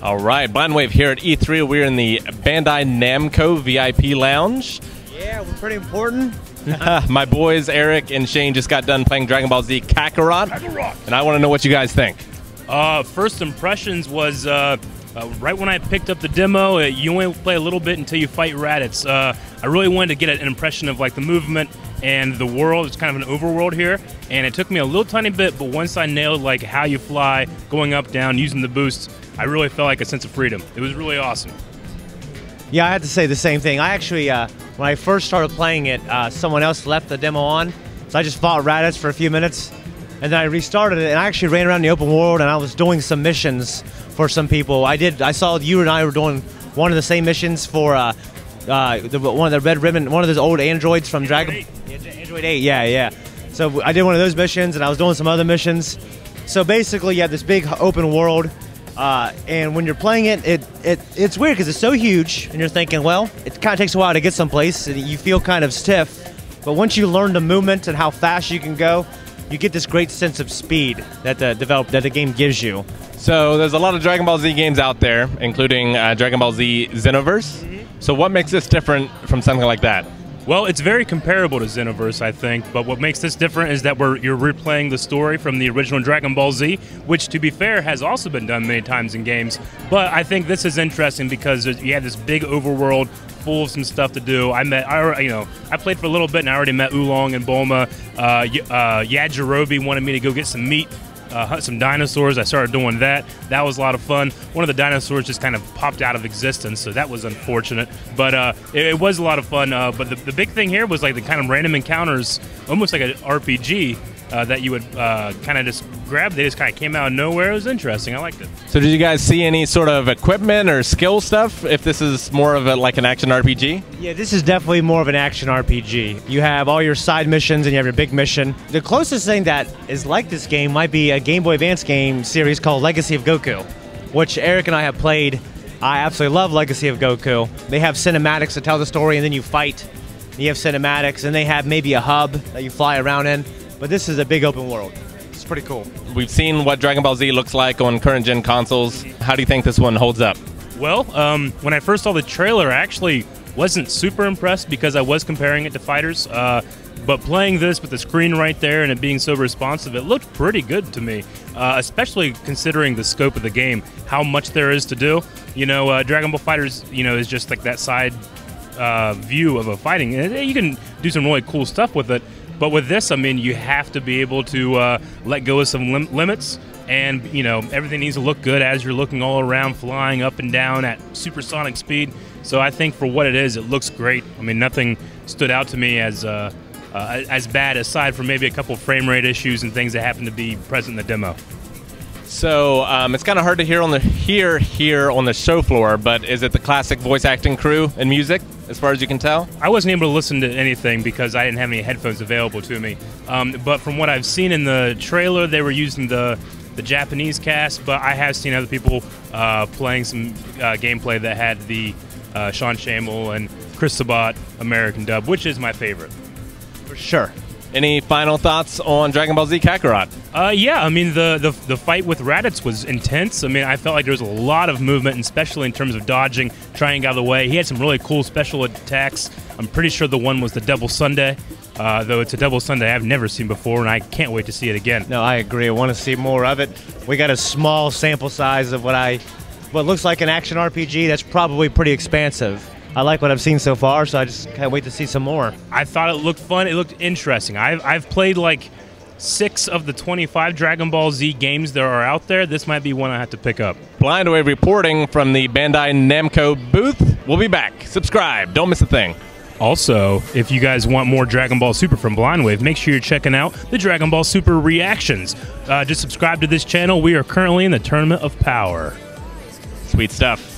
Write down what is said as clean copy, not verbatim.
All right, Blind Wave here at E3. We're in the Bandai Namco VIP Lounge. Yeah, we're pretty important. My boys Eric and Shane just got done playing Dragon Ball Z Kakarot, and I want to know what you guys think. First impressions was right when I picked up the demo. You only play a little bit until you fight Raditz. I really wanted to get an impression of like the movement and the world. It's kind of an overworld here, and it took me a little tiny bit, but once I nailed like how you fly, going up, down, using the boosts, I really felt like a sense of freedom. It was really awesome. Yeah, I had to say the same thing. I actually, when I first started playing it, someone else left the demo on, so I just fought Raditz for a few minutes, and then I restarted it, and I actually ran around the open world, and I was doing some missions for some people. I saw you and I were doing one of the same missions for one of the Red Ribbon, one of those old androids from Dragon. Android 8, yeah. So I did one of those missions, and I was doing some other missions. So basically, you have this big open world. And when you're playing it, it's weird because it's so huge, and you're thinking, well, it kind of takes a while to get someplace, and you feel kind of stiff. But once you learn the movement and how fast you can go, you get this great sense of speed that the game gives you. So there's a lot of Dragon Ball Z games out there, including Dragon Ball Z Xenoverse. So what makes this different from something like that? Well, it's very comparable to Xenoverse, I think, but what makes this different is that you're replaying the story from the original Dragon Ball Z, which, to be fair, has also been done many times in games. But I think this is interesting because you have this big overworld full of some stuff to do. I played for a little bit, and I already met Oolong and Bulma. Yajirobe wanted me to go get some meat. Hunt some dinosaurs. I started doing that. That was a lot of fun. One of the dinosaurs just kind of popped out of existence, so that was unfortunate. But it was a lot of fun. But the big thing here was like the kind of random encounters, almost like an RPG that you would kind of just grab. They just kind of came out of nowhere. It was interesting. I liked it. So did you guys see any sort of equipment or skill stuff, if this is more of like an action RPG? Yeah, this is definitely more of an action RPG. You have all your side missions and you have your big mission. The closest thing that is like this game might be a Game Boy Advance game series called Legacy of Goku, which Eric and I have played. I absolutely love Legacy of Goku. They have cinematics to tell the story, and then you fight. You have cinematics, and they have maybe a hub that you fly around in. But this is a big open world. It's pretty cool. We've seen what Dragon Ball Z looks like on current gen consoles. How do you think this one holds up? Well, when I first saw the trailer, I actually wasn't super impressed because I was comparing it to Fighters. But playing this with the screen right there and it being so responsive, it looked pretty good to me, especially considering the scope of the game, how much there is to do. You know, Dragon Ball Fighters, is just like that side view of a fighting. You can do some really cool stuff with it. But with this, I mean, you have to be able to let go of some limits, and everything needs to look good as you're looking all around, flying up and down at supersonic speed. So I think for what it is, it looks great. I mean, nothing stood out to me as bad, aside from maybe a couple frame rate issues and things that happen to be present in the demo. So it's kind of hard to hear on the show floor, but is it the classic voice acting crew and music, as far as you can tell? I wasn't able to listen to anything because I didn't have any headphones available to me. But from what I've seen in the trailer, they were using the Japanese cast, but I have seen other people playing some gameplay that had the Sean Shamel and Chris Sabat American dub, which is my favorite. For sure. Any final thoughts on Dragon Ball Z Kakarot? Yeah, I mean, the fight with Raditz was intense. I mean, I felt like there was a lot of movement, and especially in terms of dodging, trying to get out of the way. He had some really cool special attacks. I'm pretty sure the one was the Double Sunday, though it's a Double Sunday I've never seen before, and I can't wait to see it again. No, I agree. I want to see more of it. We got a small sample size of what looks like an action RPG that's probably pretty expansive. I like what I've seen so far, so I just can't wait to see some more. I thought it looked fun. It looked interesting. I've played like 6 of the 25 Dragon Ball Z games there are out there. This might be one I have to pick up. Blind Wave reporting from the Bandai Namco booth. We'll be back. Subscribe. Don't miss a thing. Also, if you guys want more Dragon Ball Super from Blind Wave, make sure you're checking out the Dragon Ball Super reactions. Just subscribe to this channel. We are currently in the Tournament of Power. Sweet stuff.